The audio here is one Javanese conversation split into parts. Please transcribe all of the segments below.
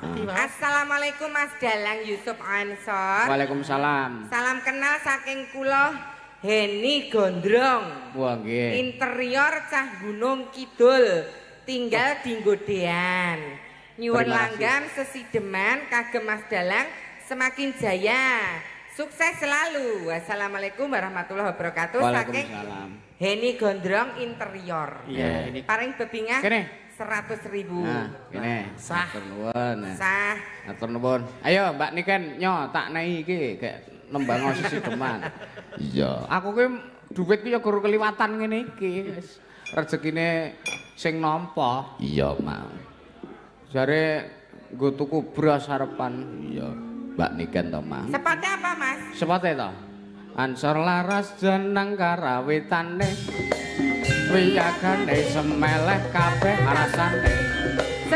Assalamualaikum Mas Dalang Yusuf Ansor. Waalaikumsalam. Salam kenal saking kula Heni Gondrong. Wah nggih. Interior cah Gunung Kidul, tinggal di Nggodean. Nyuwun langgam sesideman kagem Mas Dalang semakin jaya. Sukses selalu. Wassalamualaikum warahmatullahi wabarakatuh. Saking Heni Gondrong Interior. Iya. Paring bebingah. Kene. 100.000. Nah, ini sah. Atur nuwun. Sah. Atur nuwun. Ayo Mbak Niken nyo tak nehi iki gek nembang sesideman. Iya. Aku ki dhuwit ki ya guru keliwatan ngene iki. Wis rezekine sing nampa. Iya, Mang. Jare nggo tuku beras arepan. Iya. Mbak Niken to, Mang. Sepote apa, Mas? Sepote to. Ansor laras jeneng karawitane. Wiyagane semeleh kabeh rasane.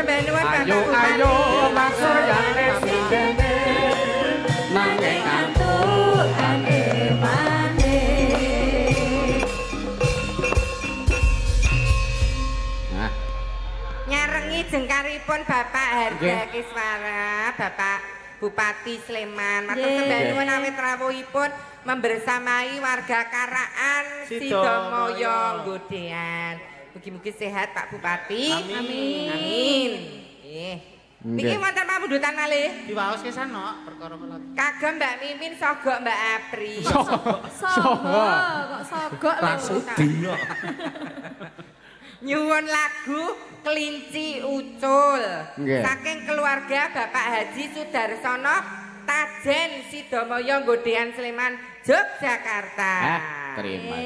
Ayo ayo maksudane sidene. Nanging antukane mane. Nah. Nyarengi jengkaripun Bapak Harga Kiswara, Bapak Bupati Sleman. Matur sembah nuwun awit rawuhipun membersamai warga Karaan Sidomoyo Nggodean. Mugi-mugi sehat Pak Bupati. Amin. Amin. Niki wonten pamundutan malih. Diwaos kesana perkara melat. Kagem Mbak Mimin sogok Mbak Apri. Sogok kok sogok Rasudi. Nyuwun lagu Kelinci Ucul saking keluarga Bapak Haji Sudarsono Tajen Sidomoyo Nggodean Sleman Yogyakarta. Terima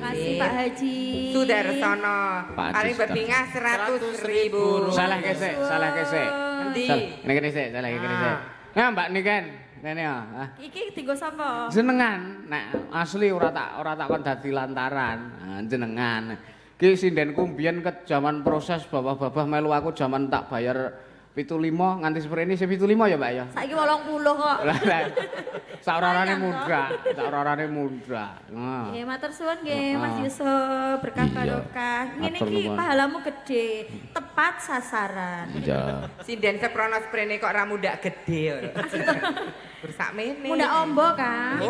kasih Pak Haji Sudarsono. Paling bebingah 100.000. Salah kesek, salah kesek. Endi? Niki kesek, salah iki kesek. Nah, Mbak Niken, kene ya. Iki dienggo sapa? Jenengan, nek asli ora tak kon dadi lantaran. Nah, jenengan. Ki sindenku mbiyen ke zaman proses babah-babah melu aku zaman tak bayar 75 nganti seprene sing 75 ya, Mbak ya. Saiki 80 kok. Saurarane muda, saurarane muda. Nggih, matur suwun nggih Mas Yusuf, berkah barokah. Ngene iki pahalamu gede, tepat sasaran. Iya. Sinden seprono sprene kok ra mundak gede. Bersakmene. Mundak ombo kan.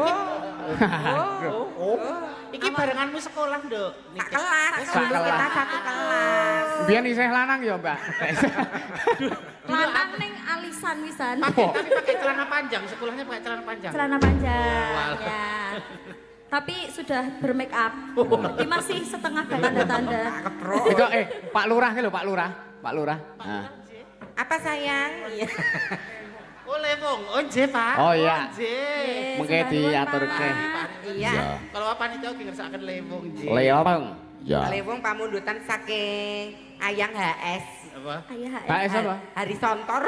Iki barenganmu sekolah, Nduk. Sak kelas. Kita satu kelas. Biyen isih lanang ya, Mbak. Lanang ning alisan wisan. Tapi pakai celana panjang, sekolahnya pakai celana panjang. Celana panjang ya. Tapi sudah bermake up. Ini masih setengah tanda-tanda. Itu Pak Lurah ki lho, Pak Lurah. Pak Lurah. Nah. Apa sayang? Iya. Oh, lewong. Oh, nggih, Pak. Oh iya. Nggih. Mengke diaturke. Iya. Kalau panitia ki ngersakaken lewong, nggih. Lewong. Ya. Lewong pamundutan saking Ayang HS. Apa? Ayah HS apa? Hari Sontor.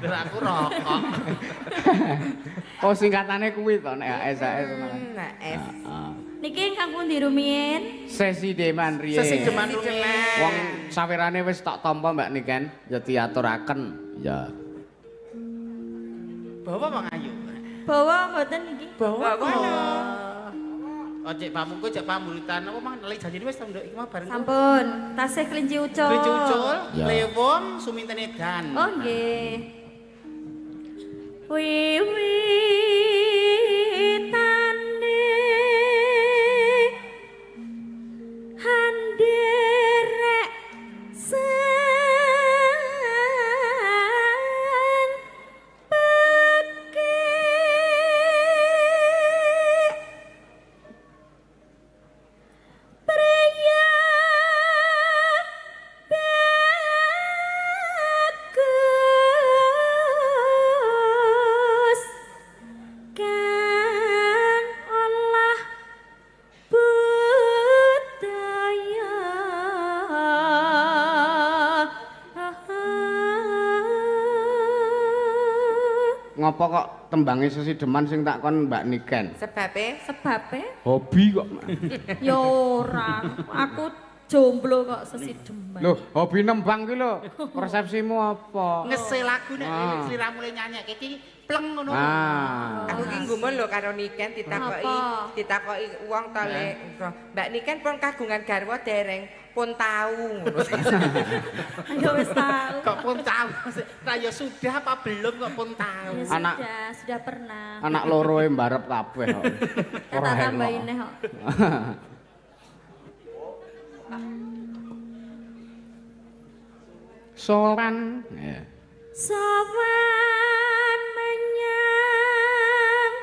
Aku rokok. Oh singkatane kuwi to nek HS. HS. Niki ingkang pundi rumiyin? Sesi deman riyen. Sesi deman rumiyin. Wong sawirane wis tak tampa Mbak Niken, ya diaturaken. Ya. Bawa Bang Ayu. Bawa mboten niki. Bawa kono. Oh, cek pamungku, cek pamulutan. Apa mang lali janjine wis ta, Nduk? Iki mah bareng. Sampun, tasih kelinci ucul. Kelinci ucul, lewong, sumintene dan. Oh nggih. Wiwitane handerek Ngopo kok tembange sesideman sing tak kon Mbak Niken? Sebabe? Hobi kok. Ya ora, aku jomblo kok sesideman. Loh, hobi nembang ki lho. Persepsimu apa? Ngese lagu nek sliramu le nyanyekke iki pleng ngono. Aku ki gumun lho karo Niken ditakoki wong to le. Mbak Niken pun kagungan garwa dereng. pun tahu. Ayo wis tahu. Kok pun tahu. Lah ya sudah apa belum kok pun tahu. Ya sudah pernah. Anak loro e mbarep kabeh kok. Kata tambahin nih kok. Soran. Sowan menyang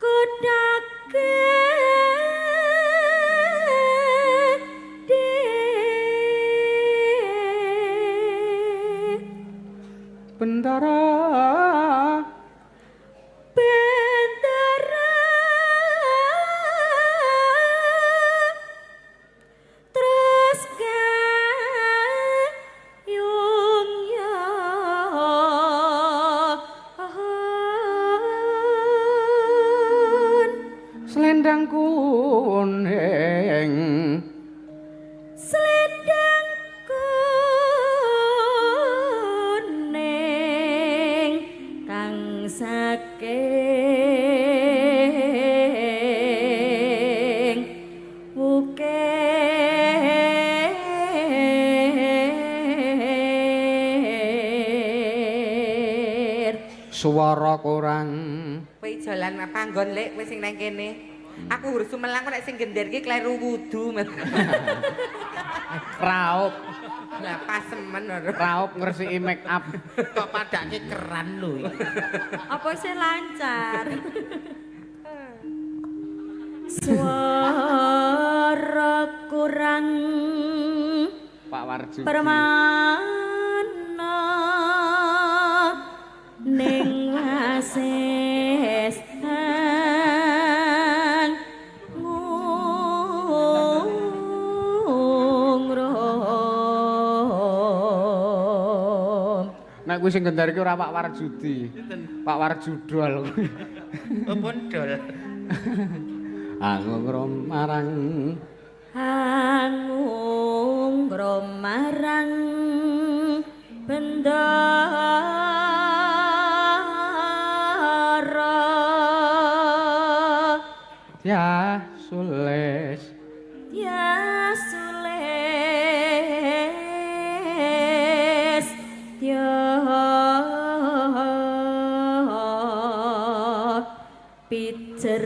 kuda gede Bendara terus gayung yon selendang kuning selendang kuning kang saking ukir swara kurang Kowe jalan panggon lek kowe sing nang kene. Aku urus sumelang kok nek sing gender ki kleru wudu. raup Lah pasemen lho. raup ngresiki make up Kok padake keran lho. apa sih lancar suara kurang Pak Warju permana ning wasestan ngungrum nek kuwi sing gendar iki ora Pak Warjudi Pak Warjudol Oh pun dol. aku ngrom marang ngungrum marang bendara ya sules ya sules ya pijer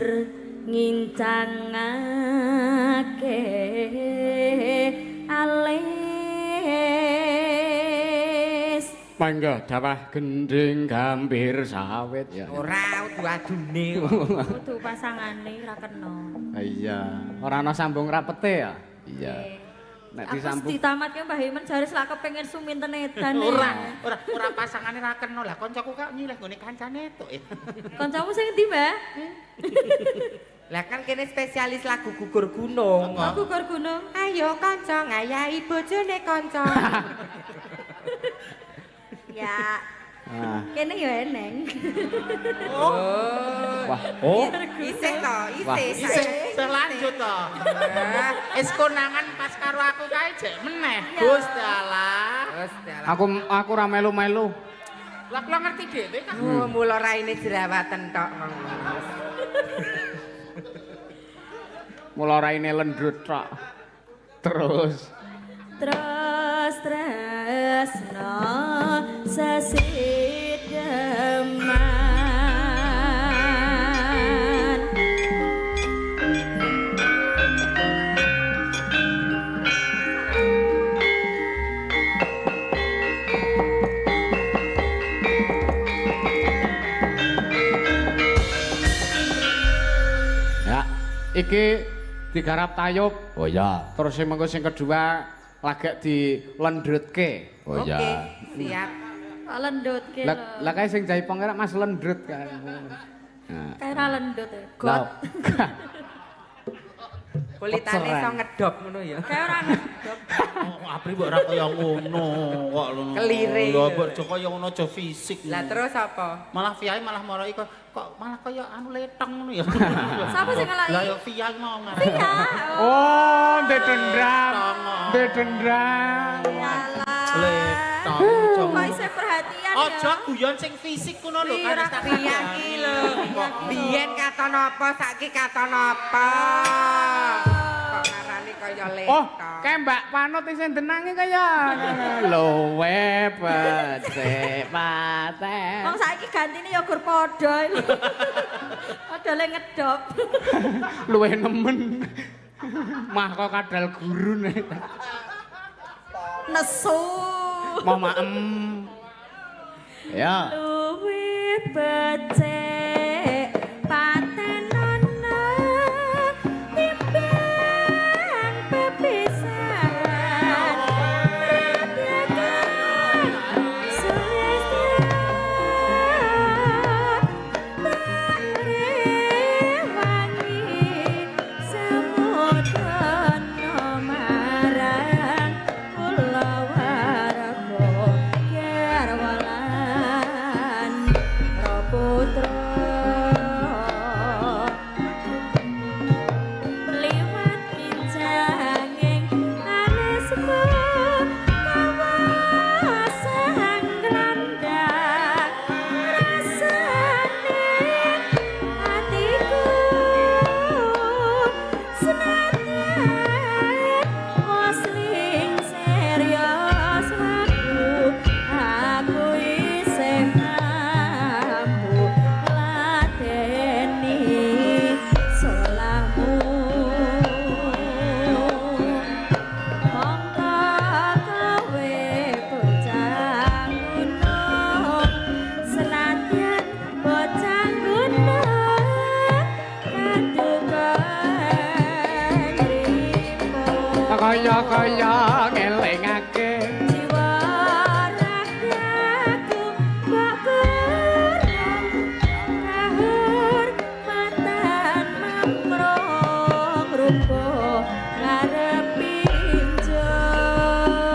ngincangake alis mangga dawah gending gambir sawit ya Ora adu-adune. kudu pasangane ra kena iya ora ana sambung rapete ya iya nek aku disambung ditamatke Mbah Himen jare lak kepengin suminten edan Ora pasangane ra kena lah kancaku kok nyileh nggone kancane tok. kancamu sing endi Mbah Lah kan kene spesialis lagu gugur gunung. aku gugur gunung Ayo kanca ngayahi bojone kanca. ya ah kene yo eneng wah Isih to, Wah. isih. Sing lanjut to. Wis konangan pas karo aku kae jek meneh. Ya. Gusti Allah. Terus dalam. aku ra melu-melu Lah kula ngerti dhewe kan. Oh, mula raine jerawatan tok. mula raine lendrut tok terus tresno sesideman ya iki digarap tayub Oh ya. terus sing mengko sing kedua lagek dilendrutke Oh Oke, ya. siap. kok lendut ke lah kae sing jaipong kira Mas lendrut kan nah kayak ra lendut ya lah got Kulitane Peceran. iso ngedop ngono ya. kayak ora ngedop Oh, Apri mbok ora kaya ngono kok lho. Kelire. Lho mbok aja kaya ngono aja fisik. Lah terus apa? Malah Viai malah marai kok malah kaya anu letong ngono ya. Sapa sing ngelaki? Lah ya Viai mau ngarep. ya oh ndek dendam ndek dendam Letong kok aja. isih perhatian Aja ya guyon sing fisik ngono lho kan Ora tak piyak iki lho. Biyen katon apa, saiki katon apa? Kok ngarani kaya lek. Oh, kayak Mbak Panut sing denange kaya. Luwe becik paten. Wong saiki gantine ya gur padha. Padha le ngedop. Luwe nemen. Mah kok kadal gurune. Nesu. Mau maem. Ya. Luwe becik paten ana timbang pepisan. Nadyakan sulistya wangi samudana marang kula warga garwalan Praputra liwat kinjanging anesmu kawasan glandak rasane atiku senadyan wasling serius aku isih mampu ngladeni salahmu mongko kowe bocah gunung senadyan bocah gunung kaduka nrimo Kaya ngelingake. jiwa ragaku mbok kurang kahur matan mamrong rupa ngarepi njot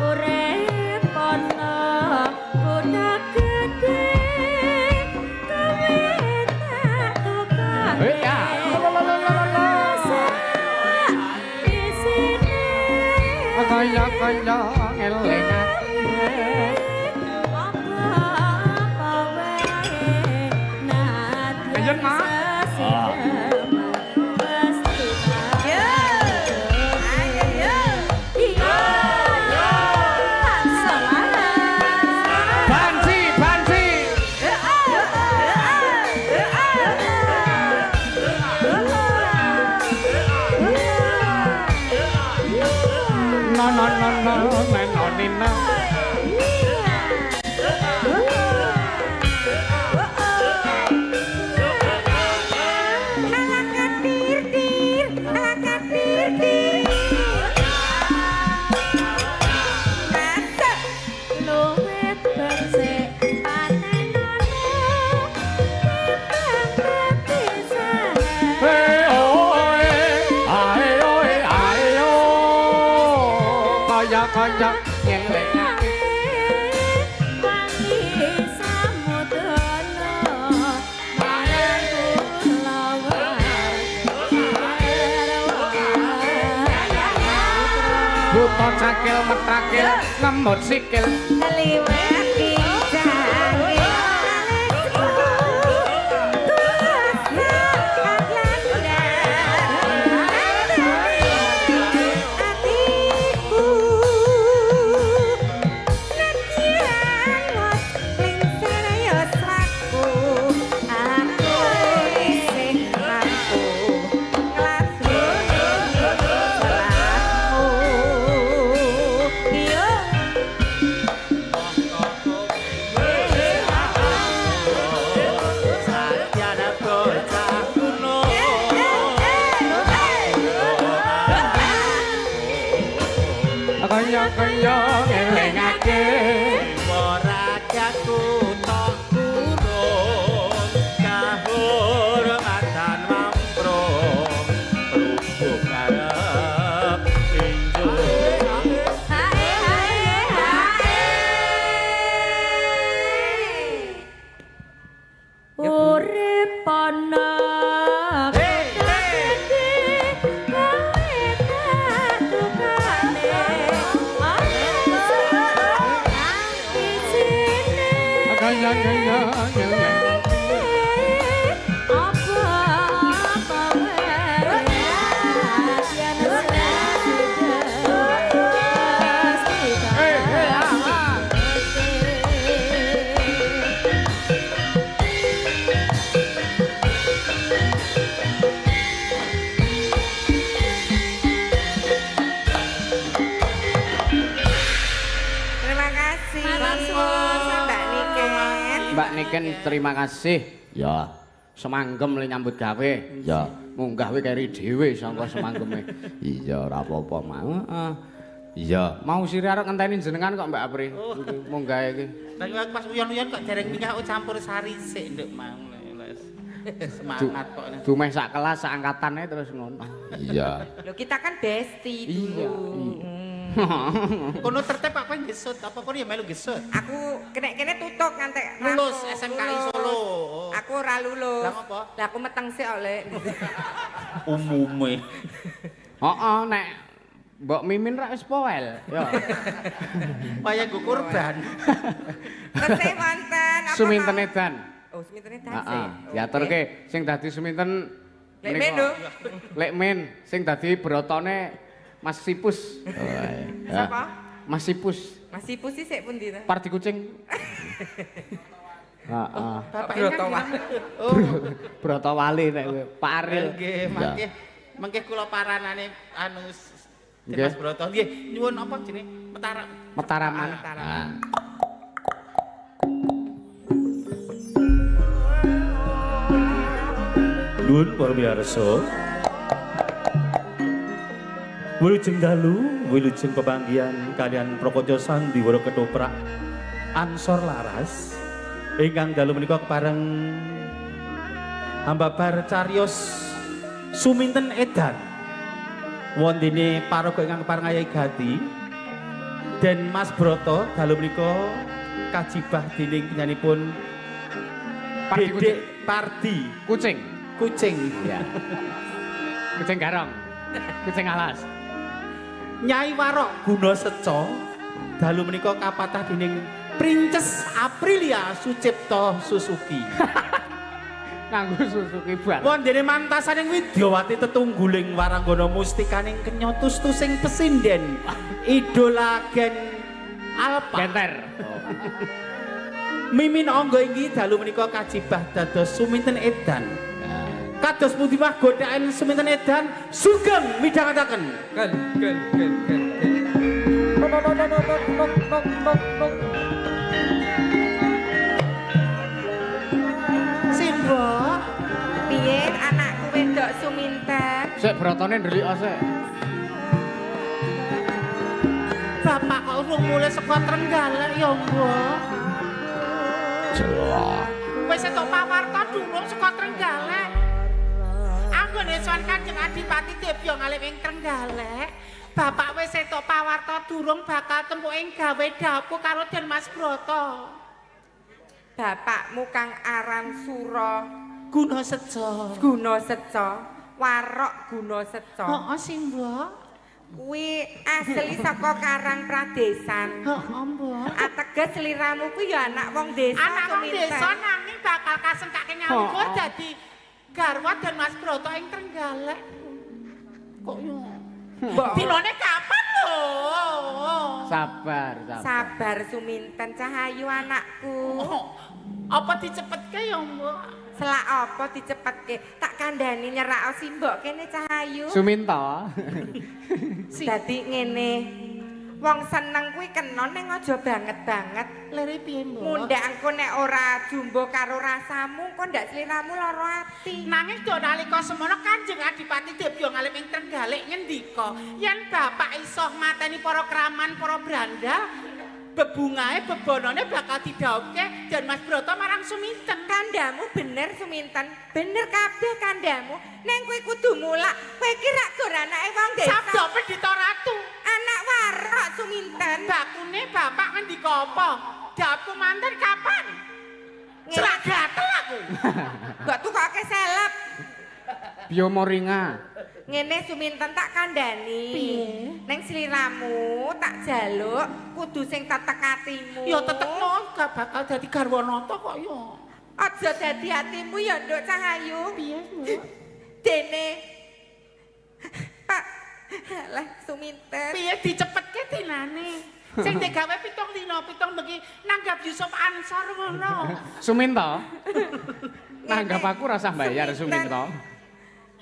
urip ana kota gedhe kowe tak tukane Ya. Kaya ngelingake. Ayo, Mak. Bansi. No, nina. Luwih becik paten ana timbang pepisan. Kaya ngelingake. Wangi samudana marang kula Buta cakil metrakil ngemut sikil. Liwat kinjanging anesmu kawasan glandak atiku senadyan wasling serius aku isih mampu ngladeni salahmu yo Satyana bocah gunung. Kaya ngelingake. Ragaku tok gunung kahormatan mamprong rubuh karep injuk. Urip ana Kaya ngelingake. apa Mbak Niken. Mbak Niken terima kasih. Ya, semanggem le nyambut gawe. Ya, munggah kowe keri dhewe sangka semanggeme. Iya, ora apa-apa mau. Iya, mau sire arek ngenteni jenengan kok Mbak Apri. Munggah iki. Lah pas uyon-uyon kok dereng nikah campur sari sik nduk mau. Semangat kok. Dumeh sak kelas sak angkatan ae terus ngono. Iya. Loh kita kan bestie dulu. Kono tertib apa gesut? Apa kono ya melu gesut? Aku kene tutuk ngantek Lulus SMKI Solo. Aku ora lulus. Lah ngopo? Lah aku meteng sik oleh. Umume. Heeh, nek Mbok Mimin ra wis poel. Ya. Kaya go kurban. Tesih wonten apa? Suminten edan. Oh, suminten edan. Heeh, diaturke sing dadi suminten Lek men lho. Lek men sing dadi brotone Mas Sipus. Sapa? Mas Sipus. Mas Sipus sik pundi ta? Parti kucing. Heeh. Bapak Broto Oh, Broto Wali nek kowe. Pak Aril. nggih, mangke kula paranane anu Nggih. Mas Broto nggih nyuwun apa jenenge Metaraman. Metaraman. Nuwun para miyarsa. Wilujeng dalu, wilujeng pepanggihan kalian Prakoca Sandiwara Ketoprak Ansor Laras ingkang dalu menika kepareng ambabar cariyos suminten edan wondene paraga ingkang kepareng Ayahi Gati dan Mas Broto dalu menika kajibah dening penyanipun Parti Dedek Parti Kucing. kucing. Iya. Kucing garong. Kucing alas. Nyai Warok Guna Seco dalu menika kapatah dening Princess Aprilia Sucipto Susuki. Nganggo Suzuki ban. Wondene mantasaning Widyawati tetungguling waranggana mustikaning kenyotus-tusing pesinden idola Gen Alpa. Genter. Mimin angga inggih dalu menika kajibah dados suminten edan. Kados pundi wah godaan suminten edan sugeng midhangetaken. Ken. Simbo, Piye anakku wedok suminten? Sik brotone ndelik sik. bapak kok urung mulai saka Trenggalek ya, Mbok. Jelas. Wis entuk pawarta durung saka Trenggalek. Anggone sowan Kanjeng Adipati Debya ngalih ing Trenggalek. Bapak wis entuk pawarta durung bakal tempuh ing gawe dapur karo Den Mas Broto. Bapakmu kang aran Sura Guna Sejo. Guna Seco, Warok Guna Seco. Heeh, sing, Mbok. Kuwi asli saka Karang Pradesan. Heeh, Mbok. Ateges sliramu kuwi ya anak wong desa Anak wong suminten. desa nanging bakal kasengkake nyanggur dadi garwa Den Mas Broto ing Trenggalek. Kok yo. Mbok Dinane kapan lho? Sabar. sabar suminten Cahayu anakku. Oh, apa dicepetke ya, Mbok? Selak apa dicepetke? Tak kandhani nyerak simbok kene Cahayu. Suminto. Dadi ngene. Wong seneng kuwi kena ning aja banget-banget. Lere piye, Mbok? Mundhak engko nek ora jumbo karo rasamu, kok ndak sliramu lara ati. Nanging do nalika semono Kanjeng Adipati Debya ngalih ing Trenggalek ngendika, yen bapak iso mateni para kraman, para brandal, bebungahe bebonone bakal didhawuhke Dan Mas Broto marang Suminten. Kandamu bener Suminten, bener kabeh kandamu. Ning kowe kudu mulak, kowe iki rak gur anake wong desa. Sabda Pendhita Ratu. Anak warok Suminten. Bakune bapak ngendika apa? Dapku manten kapan? Serak gatel aku. Mbok tukoke seleb. Biomoringa. Ngene Suminten tak kandhani. Piye? Ning sliramu tak jaluk kudu sing tetek atimu. Ya tetekno gak bakal dadi garwanata kok ya. Aja dadi atimu ya Nduk Cahayu. Piye, Mbok? Dene lah Suminten. Piye dicepetke dinane? Sing digawe 7 dina 7 bengi nanggap Yusuf Ansor ngono. Suminto. Nanggap aku rasa bayar Suminto.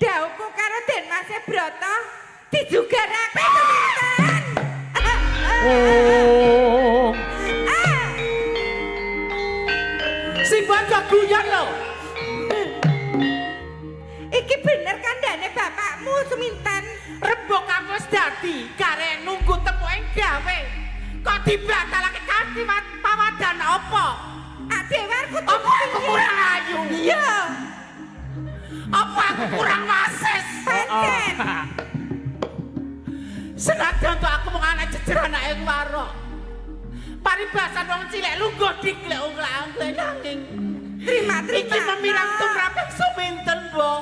Dauku karo Den Mas Broto dijugarake Suminten. Oh. guyon lho. Iki bener kandhane bapakmu Suminten. Rembug aku wis dadi, garek nunggu temuke gawe. Kok dibatalake kanthi pawadan apa? Adewarku Apa aku kurang ayu? Iya. Apa aku kurang wasis? Pancen. Senajan tuh aku mau anak jejer anake warok. Paribasan wong cilik lungguh diglek unglah-unglah nanging. Terima. Iki memirang tumraping Suminten, Mbok.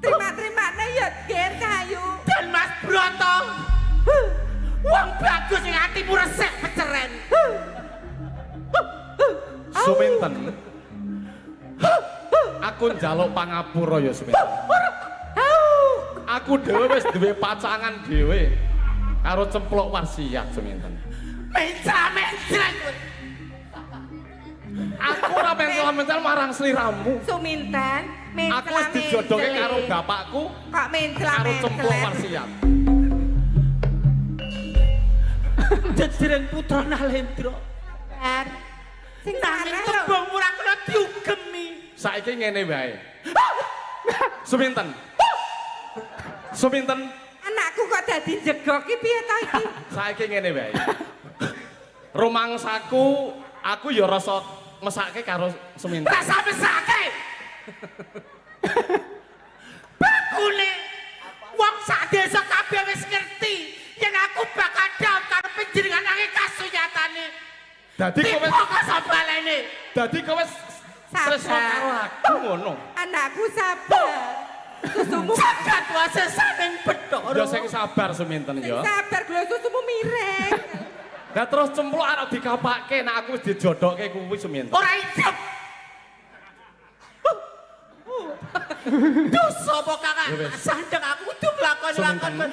Terima ya Ger Kayu. Dan Mas Broto. Wong bagus sing atimu resik peceren. Suminten. Aku njaluk pangapura ya Suminten. Aku dhewe wis duwe pacangan dhewe karo Cemplok Warsiat Suminten. Mencra-mencra. Aku ora mencel-mencel marang sliramu. Suminten, Aku wis dijodohke karo bapakku kok karo Cemplok mencela-mencela. Warsiat. Jejeren putra Nalendra. Bar. Sing Nanging sareh lho. tembung ora kena diugemi. Saiki ngene wae. Suminten. Suminten, Anakku kok dadi jegok iki piye to iki? saiki ngene wae. Rumangsaku aku ya rasa mesake karo Suminten. Rasa mesake. Bakune wong sak desa kabeh wis ngerti yen aku bakal dawuh karo panjenengan nanging kasuyatane. Dadi kowe Kok sambalene? dadi kowe tresno karo aku ngono. Anakku sabar. Susumu Jagat wase saking Bathara. Ya sing sabar Suminten ya. sabar glo susumu mireng. Lah terus Cemplok arep dikapake nek aku wis dijodohke kuwi Suminten. Ora ijem. Dosa apa kakak? Ya wis. Sandeng aku kudu nglakoni-lakon.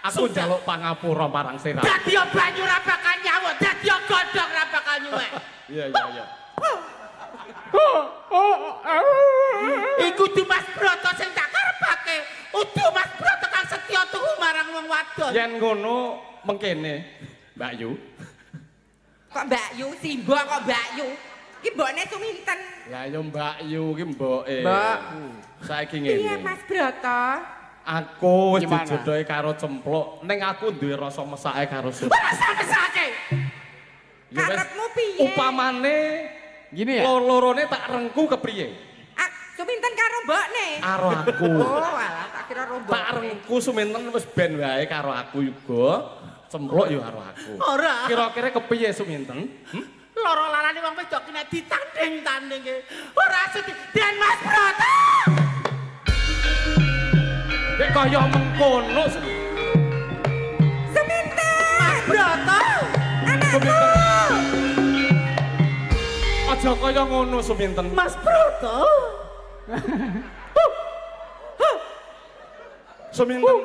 Aku njaluk pangapura marang sliramu. Dadi banyu ora bakal nyawut, dadi godhong ora bakal nyuwek. Iya iya. Iku kudu Mas Broto sing tak karepake. Udu Mas Broto kang setya tuku marang wong wadon. Yen ngono mengkene, Mbak Yu. Kok Mbak Yu Simba kok Mbak Yu? Iki mbokne Suminten. Lah yo Mbak Yu ki mboke. Mbak. Saiki Piye ngene. Mas Broto? Aku wis Gimana? dijodohi karo Cemplok, ning aku duwe rasa mesake karo Suminten. Ora sampe-sake. Ya wis, Karepmu piye? upamane Gini ya. lorone tak rengku kepriye? Ah, Suminten karo mbokne. Karo aku. Oh, alah tak kira rombok. Tak rengku Suminten wis ben wae karo aku juga. Cemplok yo karo aku. Ora. Kira-kira kepiye Suminten? Loro larane wong wedok ki nek ditanding-tandingke. Ora sudi. Den Mas Broto. Nek kaya mengkono Suminten! Mas Broto. Suminten. Aja kaya ngono Suminten. Mas Broto. Suminten.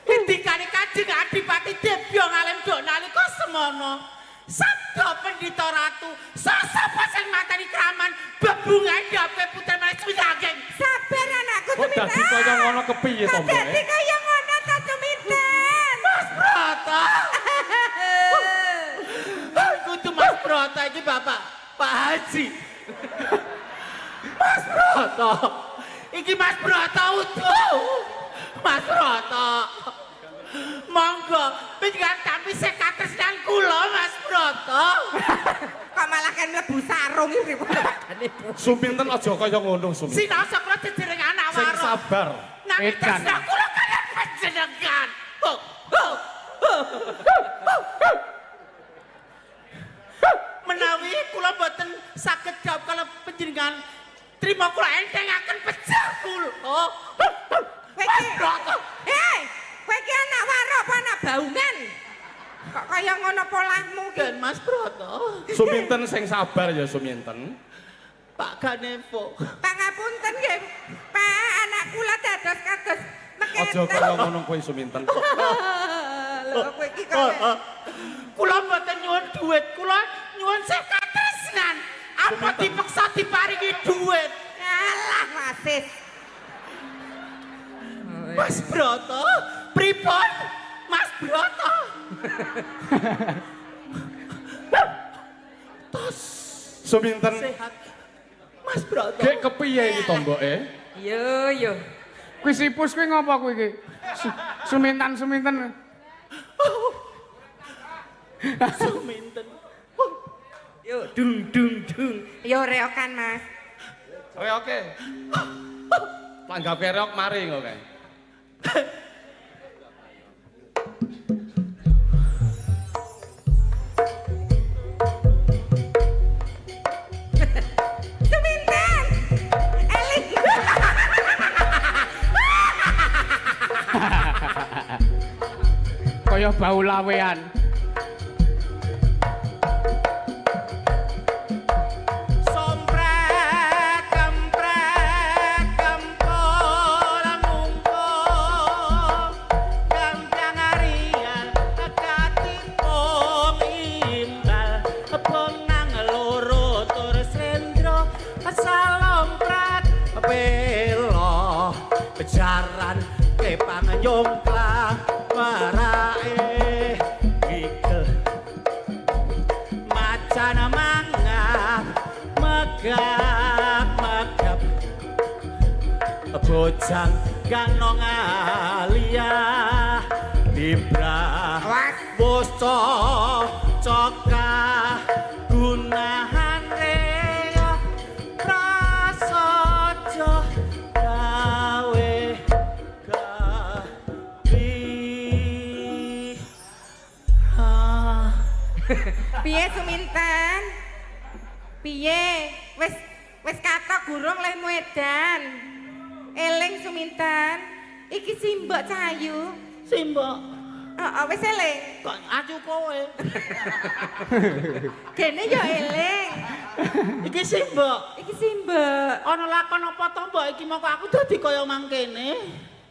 Indikane Kanjeng Adipati Debyong Alim Dok nalika semono. Sabda Pendhita Ratu, sapa sing mateni kraman bebungan dape putra manis winageng. Sabar anakku Kok Suminten. dadi kaya ngono kepiye to, Kok Mbok? dadi kaya ngono ta Suminten? Mas Broto. Kudu Mas Broto iki Bapak Pak Haji. Mas Broto. Iki Mas Broto utuh. Mas Broto. Monggo panjenengan tampi sekatresnan kula Mas Broto. Kok malah kan mlebu sarung iki pripun? Suminten aja kaya ngono Suminten. Sinau sakra jejering anak Sing warung. sabar. Nanging Edan. tresna kula kaliyan panjenengan. Menawi kula boten saged jawab kalau panjenengan trima kula entengaken pecah kula. Kowe iki Hei, kowe iki anak warok apa anak baungan? Kok kaya ngono polahmu ki? Dan Mas Broto, Suminten sing sabar ya Suminten. Pak Ganevo. Pangapunten nggih. Pak, anak kula dados kados Aja meketen. kaya ngono kowe Suminten. Lho kowe iki kok Kula mboten nyuwun duit, kula nyuwun sekatresnan. Apa dipaksa diparingi duit? alah wasis. Mas Broto, pripun? Mas Broto. Suminten Sehat. Mas Broto. Dek kepiye iki tomboke? Yo. Kuwi sipus kuwi ngopo kuwi iki? Sumintan. Suminten. Yo dung. Yo reokan Mas. Oke. Tanggap reok mari kok kae. Suminten. Eling. Kaya bau lawean. Jaran kepang nyongklah marae gigel macan mangap megap bojang ganong alia librah bosto cokah gunahan reo prasojo gawe Piye Suminten? Piye? Wis katok gurung leh Medan. Eling Suminten. Iki simbok Cahayu. Simbok. Heeh, wis eling. Kok acu kowe? Kene yo eling. Iki simbok. Iki simbok. Ana lakon apa to mbok iki moko aku dadi kaya mangkene.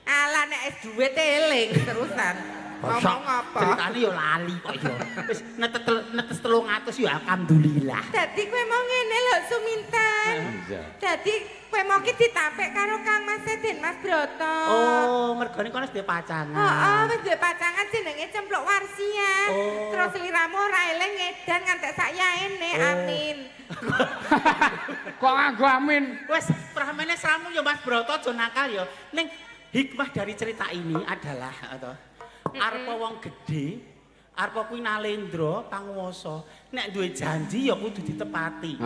Ala nek es duwite eling terusan. Ngomong apa? Ceritane yo lali kok yo. Wis netes 300 yo alhamdulillah. Dadi kowe mau ngene lho Suminten. Dadi kowe mau ki ditampik karo Kang Mas Den Mas Broto. Oh, mergane kono wis duwe pacangan. Heeh, wis duwe pacangan jenenge Cempluk Warsia. Oh. Terus sliramu ora eling ngedan ngantek sak yaene. Amin. Kok nganggo amin? Wis pramene sramu yo Mas Broto aja nakal yo. Ning hikmah dari cerita ini adalah arepa wong gedhe, arepa kuwi nalendra panguwasa. Nek duwe janji ya kudu ditepati.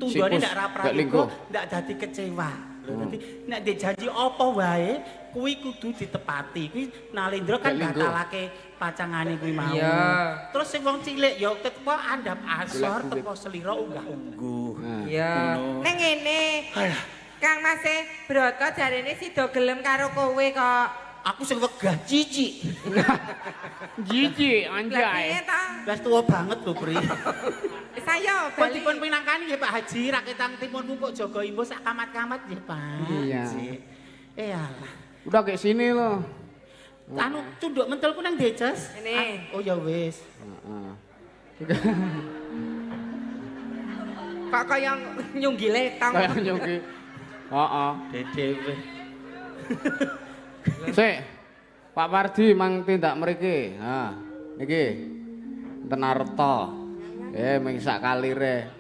Tundone ndak ra prayoga, ndak dadi kecewa. Lho dadi nek duwe janji apa wae kuwi kudu ditepati. Kuwi nalendra kan batalake pacangane kuwi mau. Iya. Terus sing wong cilik ya teko andhap asor, teko selira unggah-ungguh. Iya. Ning ngene. Kang Mas Broto jarene sida gelem karo kowe kok. Aku sing wegah cici. Jiji Lah anjay. piye ta? Wis tuwa banget lho, Pri. Wis ayo Kok bali. dipun pinangkani nggih Pak Haji, raketang timunmu kok jaga imbo sak kamat-kamat nggih, Pak. Iya. Alah. Udah kayak sini loh. Anu tunduk mentelku nang Deces. Ini. Oh ya wis. Heeh. Kok kaya nyunggi letong. Kayak nyuki. Heeh. Dedewe. Sik. Pak Wardi mang tindak mriki. Ha. Niki. Tenarta. Ming sak kalire.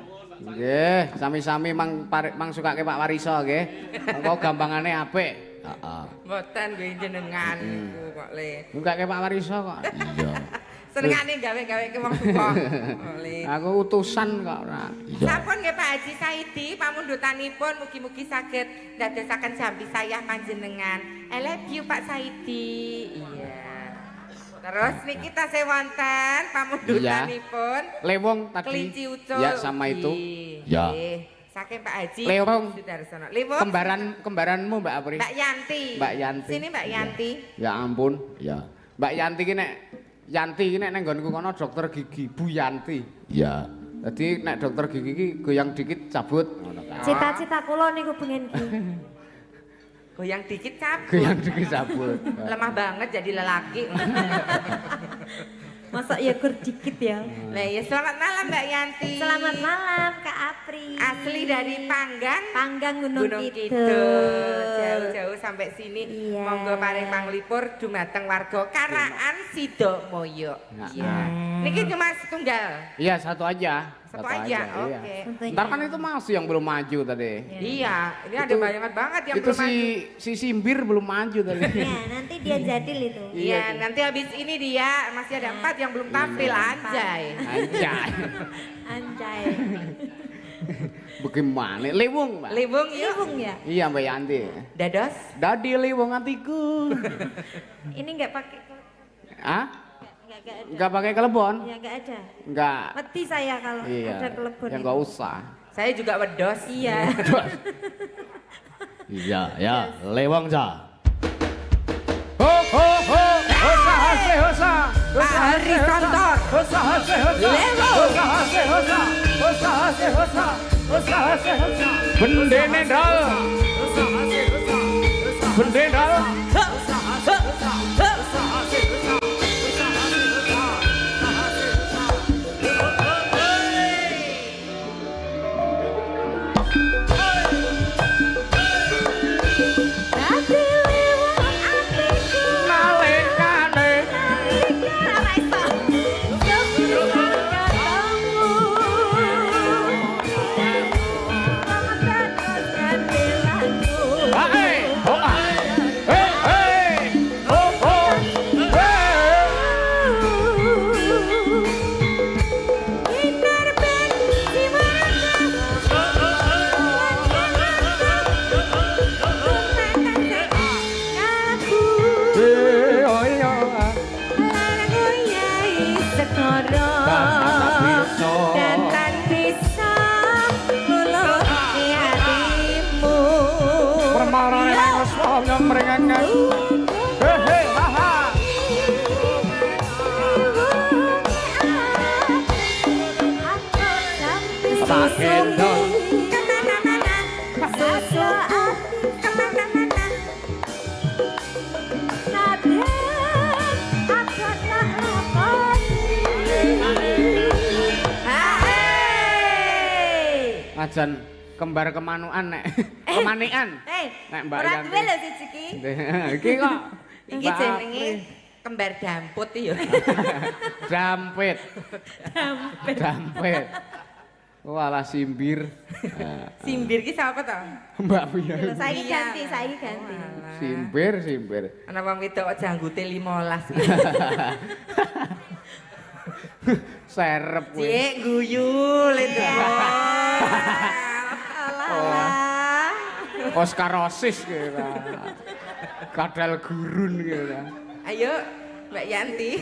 Nggih, sami-sami mang sukake Pak Wariso nggih. Monggo gampangane apik. Heeh. Mboten nggih jenengan niku kok le. Ngukake Pak Wariso kok. Iya. Senengane gawe-gawe ke wong tuwa. Le. Aku utusan kok ora. Sampun nggih Pak Haji Saidi, pamundutanipun mugi-mugi saged ndadosaken jambi sayah panjenengan. I love you Pak Saidi. Iya. Terus niki tasih wonten pamundutanipun. Lewong tadi. Kelinci ucul. Ya sama itu. Ya. Saking Pak Haji. Lewong. Sudarsono. Lewong. Kembaranmu Mbak Apri. Mbak Yanti. Mbak Yanti. Sini Mbak Yanti. Ya ampun. Ya. Mbak Yanti ki nek nang nggonku kono dokter gigi, Bu Yanti. Ya. Dadi nek dokter gigi ki goyang dikit cabut ngono kae. Cita-cita kula niku pengen ki. Goyang dikit cabut. Goyang dikit cabut. Lemah banget jadi lelaki. Masa ya gur dikit ya. Lah ya selamat malam Mbak Yanti. Selamat malam Kak Apri. Asli dari Panggang Gunung Kidul. Kidul. Jauh-jauh sampai sini. Iya. Monggo paring panglipur dumateng warga Karaan Sidomulyo. Nah, Iya. Niki cuma setunggal. Iya, satu aja. Satu aja, iya. oke. Ntar kan itu masih yang belum maju tadi. Iya, ini ada banyak banget yang Itu belum maju. si Simbir belum maju tadi. Ya, nanti dia jadil itu. Iya, nanti habis ini dia masih ada 4 yang belum tampil, anjay. Anjay. Anjay. Bagaimana? Liwung, Mbak. Libung yuk. Libung ya? Iya, Mbak Yanti. Dados. Dadi liwung hatiku. Ini enggak pakai Hah? enggak ada. Enggak pakai kelebon? Ya enggak ada. Enggak. Mati saya kalau Iya. ada kelebon. Ya itu. enggak usah. Saya juga wedos. Iya. Iya, ya, lewang ja. Ho ho ho. Hosa hase hosa. Pak Hari Sontor. Hosa hase hosa. Hosa hase hosa. Hosa hase hosa. Hosa hase hosa. Bendene dal. Hosa hase hosa. Bendene dal. Ajan kembar kemanuan nek. Kemanian. Nek Mbak Ora Yanti. duwe lho siji iki. Iki kok Iki jenenge kembar damput ya. Dampit. Dampit. Walah Simbir. Simbir ki sapa to? Mbak Pia. Saiki ganti, saiki ganti. Simbir, Simbir. Ana wong wedok kok janggute 15. Serep kuwi. Cik guyu itu. Alah. Oskarosis kira. Kadal gurun kira. Ayo Mbak Yanti.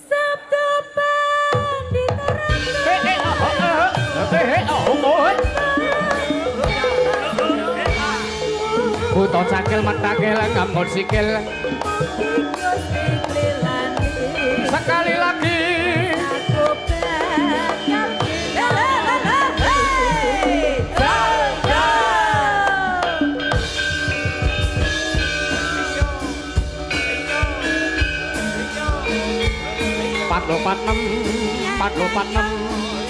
Sabtu panditerang. Buto cakil metakil ngambut sikil. Sekali lagi. Pat lo pat nem, pat lo pat nem,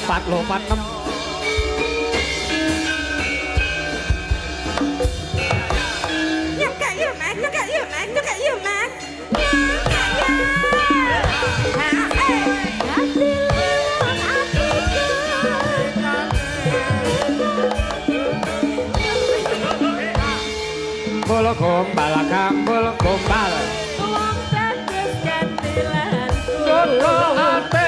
pat lo pat nem. Nyaka yuk mas, nyaka yuk mas, nyaka yuk mas. Bolo gombal kang bolo gombal. Wong tetes gantilan. Dodo ate.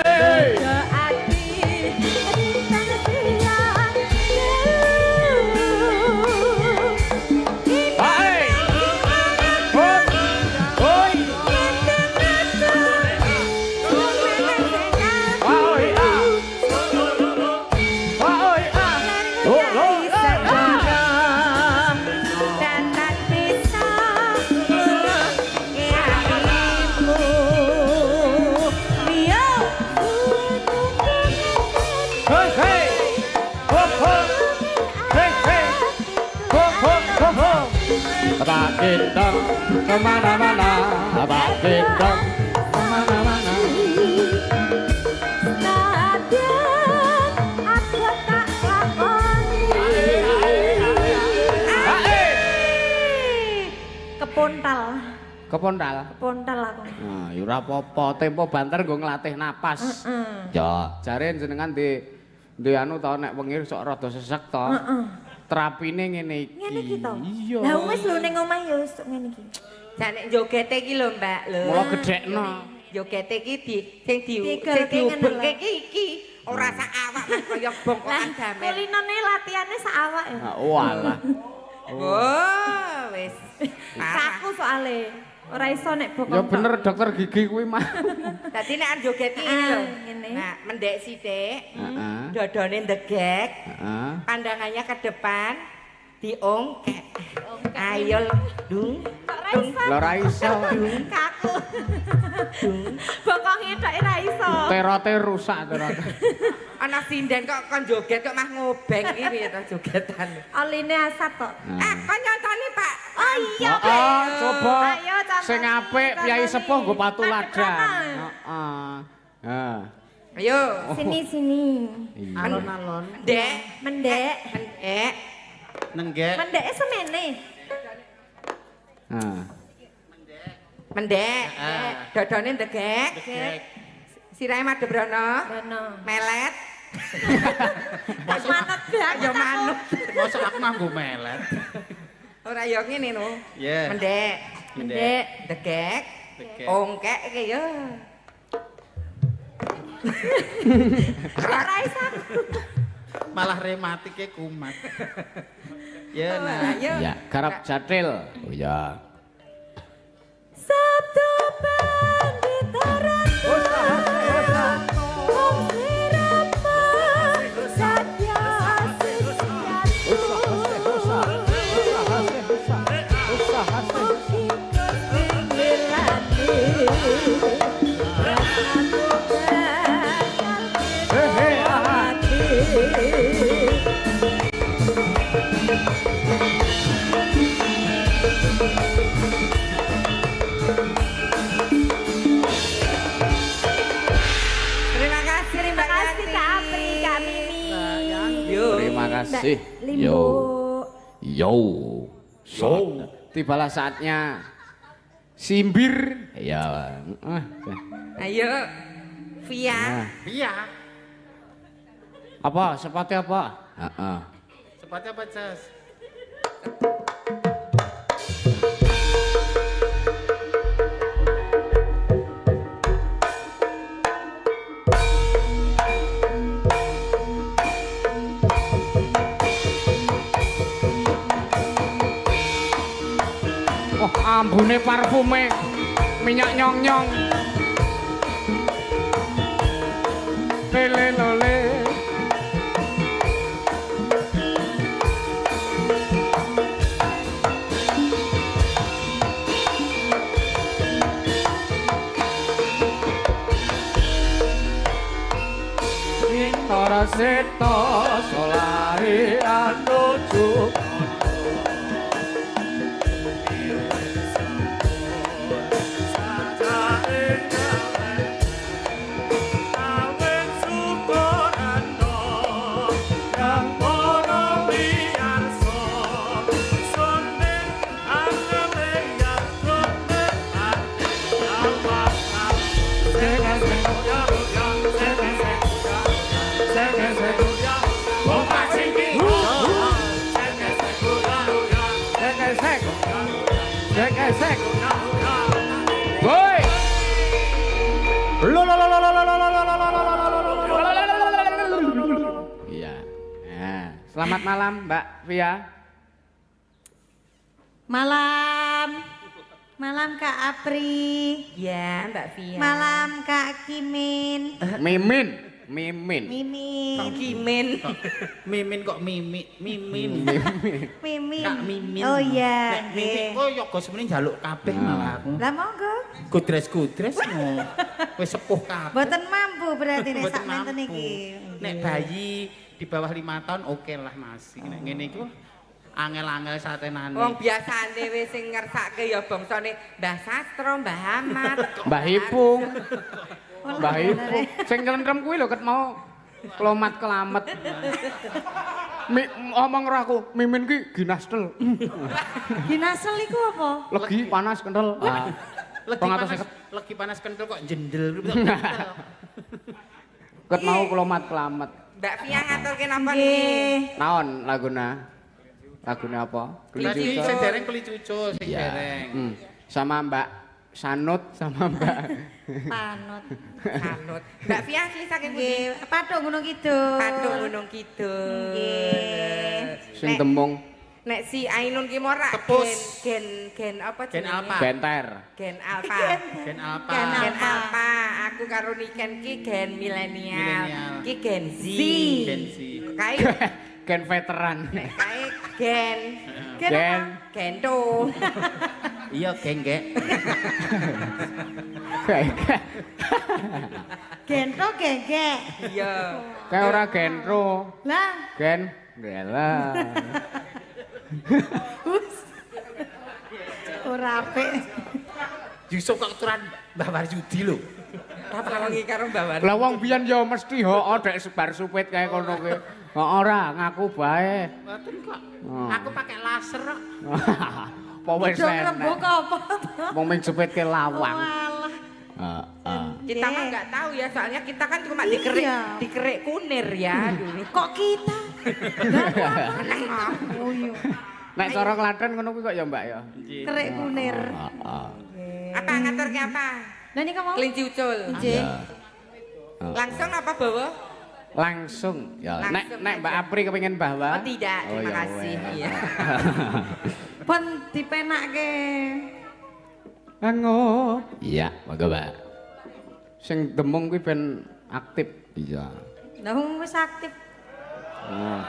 Tak gendong kemana-mana, tak gendong kemana-mana. Kepontal. Kepondal. Kepondal aku. Nah, ya ora apa-apa, tempo banter nggo nglatih napas. Ya, jare jenengan di anu to nek wengi sok rada sesek to. Terapine ngene iki. Ngene iki to. Iya. Lah wis lho ning omah ya wis ngene iki. Jane jogete iki lho, Mbak. Lho. Mula gedhekno. Jogete iki sing Digelke diubengke iki ora sak awak mas kaya bongkokan gamen. Kulinane latihane sak awak ya. Walah. Oh, wis. Kaku soalé. Ora iso nek bokong. Ya bener dokter gigi kuwi mah. Dadi nek joget iki lho. Ngene. Nah, mendek sithik. Heeh. Dodone ndegek. Heeh. Pandangannya ke depan. Diongkek. Ayo, dung. Lah ora iso. Kaku. Bokonge tok ora iso. Terote rusak terote. Ana sinden kok kon joget kok mah ngobeng iki piye to jogetan. Oline asat tok. Kon nyontoni, Pak. Oh iya, Heeh, coba. Ayo, contoh. Sing apik Kyai Sepuh nggo patuladan. Heeh. Heeh. Ha. Ayo. Sini. Alon-alon. Ndek. Mendek. Mendek. Nenggek. Mendeke semene. Ha. Mendek. Dodone ndegek. Sirahe madhebrana. Rono. Melet. Manut banget. Ya manut. Mosok aku mah nggo melet. Ora ya ngene no. Yeah. Mendek. Mendek. Ndegek. Ndegek. Ongkek iki ya. Ora iso. Malah rematike kumat. Ya nah. Ayo. Ya, garap jatil. Oh ya. Sabtu panditaran. Om sirama satya Terima kasih Mbak Terima kasih Yanti. Kak Apri, Kak Mimi. Terima kasih. Limbo. Yo. Tibalah saatnya simbir. Ya. Ayo. Via. Nah. Iya. Apa? Seperti apa? Heeh. Seperti apa, Jas? Oh, ambune parfume minyak nyong-nyong. Lele lole. Ora seto solare anuju Sek. Boy. Iya. Nah, selamat malam Mbak Via. Malam Kak Apri. Ya, Mbak Via. Malam Kak Kimin. Mimin. Mimin. Kimin. Mimin kok Mimin. Mimin. Kak Mimin. Oh iya. Nek Mimin kok yoga semeneh njaluk kabeh malah aku. Lah monggo. Kudres-kudres no. Wis sepuh kabeh. Mboten mampu berarti nek Mboten sak menten mampu. iki. Nek bayi di bawah 5 tahun oke lah masih. Nek ngene iku angel-angel satenane. Wong biasane wis sing ngersake ya bangsane Mbah Sastro, Mbah Ahmad, Mbah Ipung. Mbah Ipung. Sing nyelentrem kuwi lho ket mau klomat kelamet. Omong karo aku, Mimin ki ginastel. Ginasel iku apa? Legi panas kental. Legi panas kental kok jendel. Ket mau kulamat kelamet. Mbak Fia ngaturke napa Nggih. niki? Naon laguna? Laguna apa? Kelinci Kelinci. sing dereng kelicucu sing Iya. dereng. Sama Mbak Sanut sama Mbak Panut. Kanut. Mbak Fia asli saking pundi? Nggih, Pathuk Gunung Kidul. Patung Gunung Kidul. Nggih. sing tembung Nek si Ainun ki morak Tepus. gen apa Gen jenenge? apa? benter. Gen Alpha. Gen apa? Gen Alpha. Aku karo Niken ki gen milenial. Milenial. Ki gen Z. Gen Z. Kae Gen veteran. kae gen Gen gento. Iya, geng-geng. Gento gegek. Iya. kayak ora genro. Lah, Gen Gela. ora apik. Yusuf kok aturan Mbah Warsudi lho. Apa wengi karo Mbak Wan? Lah wong biyen ya mesti ho dek sebar supit kayak kono kuwi. Ora ngaku bae. Mboten kok. Oh. Aku pakai laser kok. Apa wis Dong rembug enek. apa? Wong ming jepitke lawang. Walah. Heeh. Kita mah nggak tahu ya, soalnya kita kan cuma Iya. dikerek kunir ya dulu. Kok kita? Oh iya. Nek cara Klaten ngono kuwi kok ya, Mbak ya. Kerek kunir. Heeh. Apa ngaturke apa? Lah nika mau? Kelinci ucul. Nggih. Langsung apa bawa? Langsung. Ya, Langsung nek Mbak aja. Apri kepengin bawa. Oh tidak, terima ya kasih. wes. Iya. Pun dipenakke. Anggo. Iya, monggo, Mbak. Sing demung kuwi ben aktif. Iya. Lah wis aktif. Oh.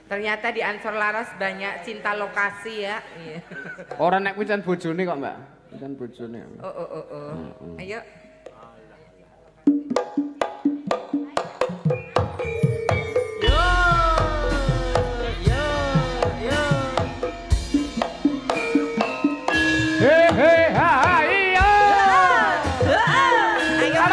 Ternyata di Ansor Laras banyak cinta lokasi ya. Iya. Ora nek kuwi can bojone kok, Mbak. Can bojone. Oh. Ayo. He he ha ha iya. Ayo.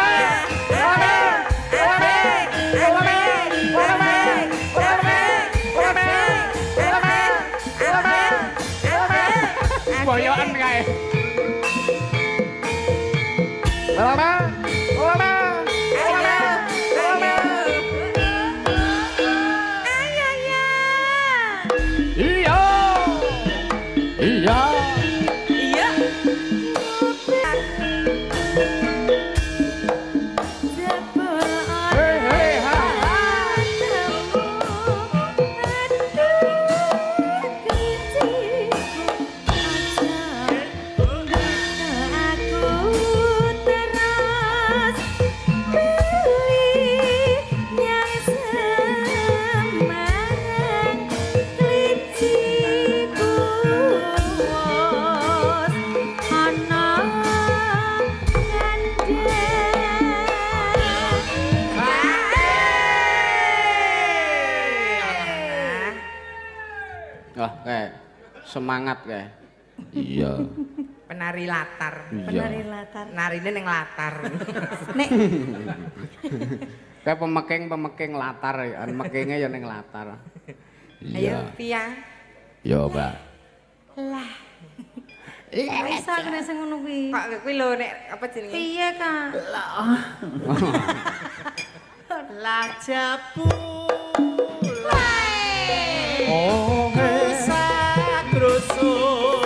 Boyokan kae. Ora. Ora. Iya. Iya. He he ha ha. Wah, kayak semangat kayak. Iya. Penari latar. Penari latar. Narine ning latar. Nek Kayak pemekeng latar ya, mekenge ya ning latar. Ayo, Pia. Yo, Mbak. lah. Bisa kena sing ngono kuwi. Kok kuwi lho nek apa jenenge? Piye, Kak? Lah jabu. Oh, Sagrosok.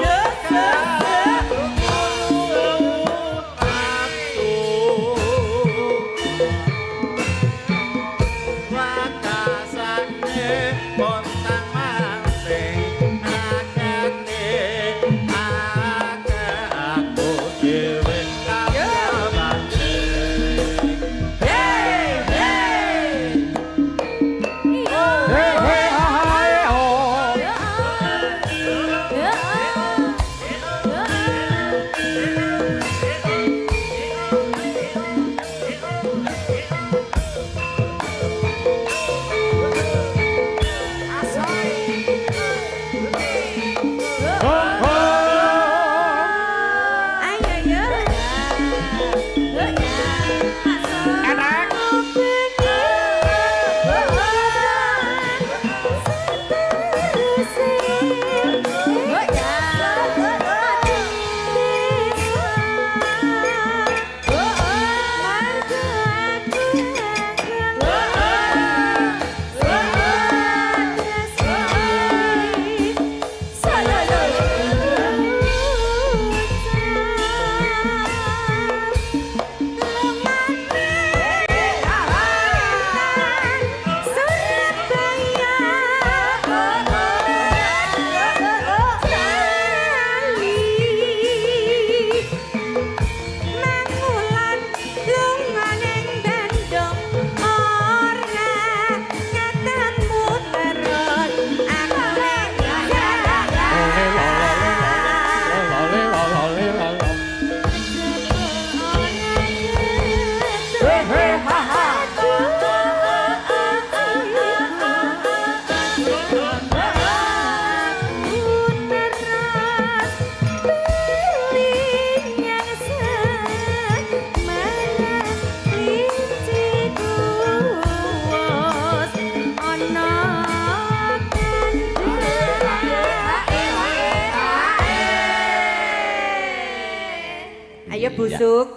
busuk.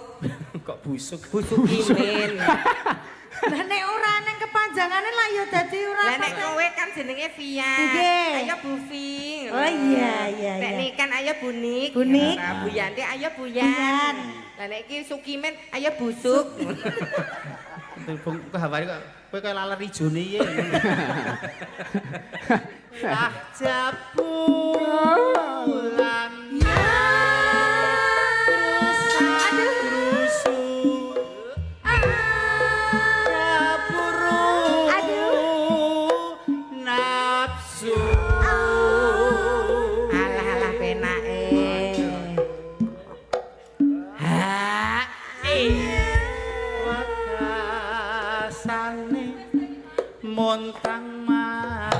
Kok busuk? Busuk Imin. Lah nek ora nang kepanjangane lah ya dadi ora. Lah nek kowe kan jenenge Via. Nggih. Ayo Bufi. Oh iya iya Nek iya. Nikan ayo Bunik. Bunik. Nah, Bu Yanti ayo Buyan. Lah nek iki Sukimen ayo Busuk. Telepon kok hawari kok kowe kaya laler ijone ye. Ah jabulan. Montang mas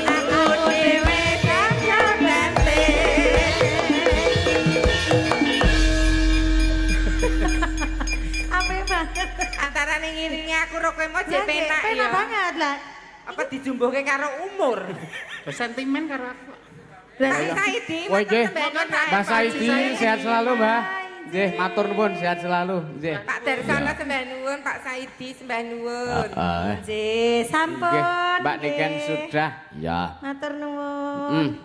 Aku dewe kakak bante. Apik banget. Antara ning ngene aku ro kowe mau jek penak ya. Penak banget lah. Apa dijumbuhke karo umur? sentimen karo aku. Lah Saidi. Woi nggih. Mbak Saidi sehat selalu, Mbak. Nggih, matur nuwun sehat selalu. Nggih. Pak Darsono sembah nuwun, Pak Saidi sembah nuwun. Nggih, sampun. Nggih, Mbak Niken nggih. sudah. Ya. Matur nuwun.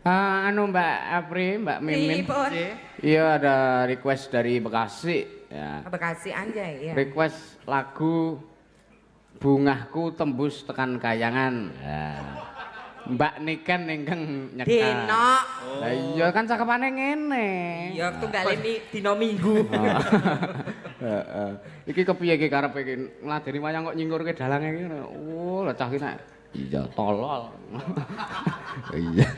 Anu Mbak Apri, Mbak Mimin. Pripun? Iya ada request dari Bekasi ya. Bekasi anjay ya. Request lagu Bungahku Tembus Tekan Kayangan. Ya. Mbak Niken ingkang nyekal. Denok. Lah iya kan cakepane ngene. Ya tunggale dina Minggu. Heeh. Iki kepiye iki karepe iki ngladeni wayang kok nyingkurke dalange iki. Oh, lah cah iki nek iya tolol. Iya.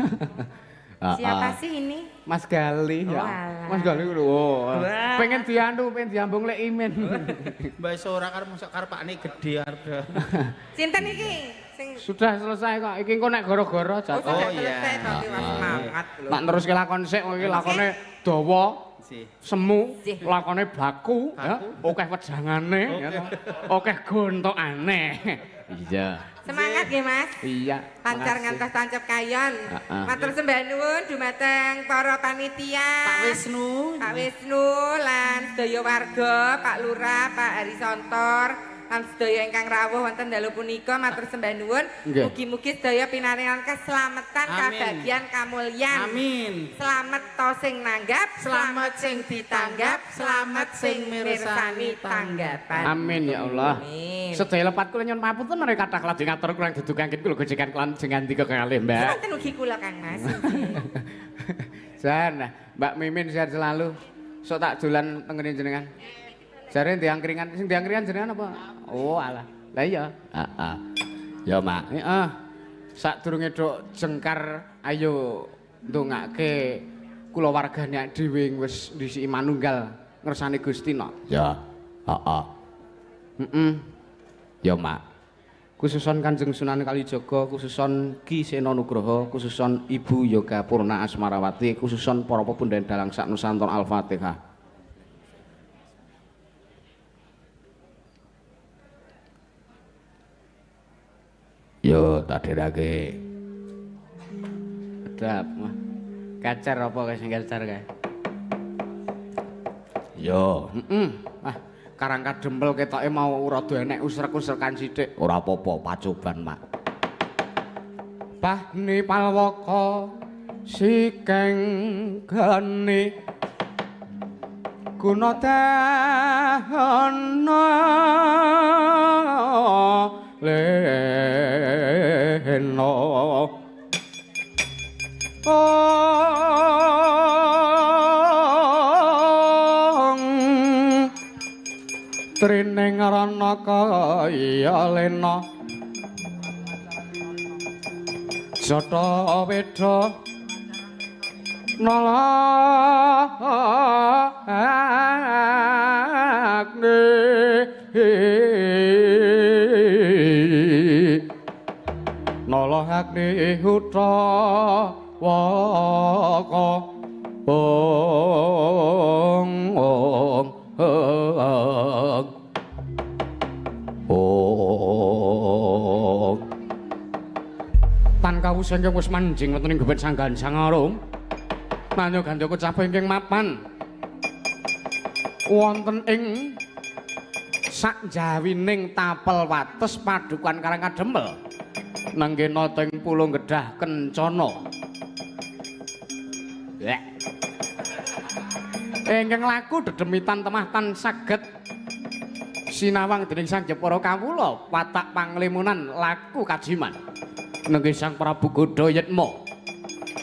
Siapa sih ini? Mas Gali ya. Walah. Mas Gali lho. Oh. Wah. Pengen diandu, pengen diambung lek Imin. Mbak iso ora karo mosok karepane gedhe arep. Sinten iki? Sing Sudah selesai kok. Iki engko nek gara-gara jatuh. sudah iya. selesai tapi wis semangat lho. Tak teruske lakon sik iki lakone dawa. Sih. Semu, Sih. lakone baku, ya. Akeh wedangane, ya. Akeh gontokane. Iya. Semangat nggih Mas. Iya. Lancar makasih. ngantos tancap kayon. Heeh. Matur sembah nuwun dumateng para panitia. Pak Wisnu. Pak Wisnu lan sedaya warga, Pak Lurah, Pak Harisontor, lan sedaya ingkang rawuh wonten dalu punika matur sembah nuwun. Nggih. Mugi-mugi sedaya pinaringan keselamatan, Amin. kabagyan, kamulyan. Amin. Selamat to sing nanggap, selamat sing ditanggap, selamat sing mirsani tanggapan. Amin ya Allah. Amin. Sedaya lepat kula nyuwun papunten menawi kathah lajeng ngatur kurang dudukaken kula gojekan kelan jengan tiga kalih, Mbak. Wonten ugi kula Kang Mas. Jan, Mbak Mimin sehat selalu. Sok tak dolan tengene jenengan. Jare ndang keringan, sing ndang keringan jenengan apa? Oh, alah. Lah iya. Heeh. Ya, Mak. Heeh. Sadurunge tok jengkar ayo ndongake kula wargane dhewe wis ndhisiki manunggal ngersani Gusti no. Ya. Heeh. Ya, Mak. Khususon Kanjeng Sunan Kalijaga, khususon Ki Sena Nugroho, khususon Ibu Yoga Purna Asmarawati, khususon para pepundhen dalang sak Nusantara Al-Fatihah. Yo tak derake. Sedap. Kacar apa guys sing kacar kae? Yo, karang kadempel ketoke mau rada enek usrek-usrekan sithik. Ora apa-apa, pacoban, Mak. Bahni palwaka sikeng geni guna dahana leno trining rana kaya lena jata weda nolakne nolakne huta waka tan kawusan wis manjing wonten ing gebet sanggan sangarung Nanyo Gandaka Cabe ingkang mapan wonten ing sakjawining tapel wates padukan Karang Kadempel nenggena teng Pulau Gedhah Kencana. Ingkang laku dedemitan temahtan saged sinawang dening Sang Jepara kawula watak panglimunan laku kajiman nenggih Sang Prabu Godayatma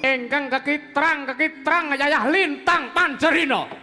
ingkang kekitrang yayah lintang Panjerina.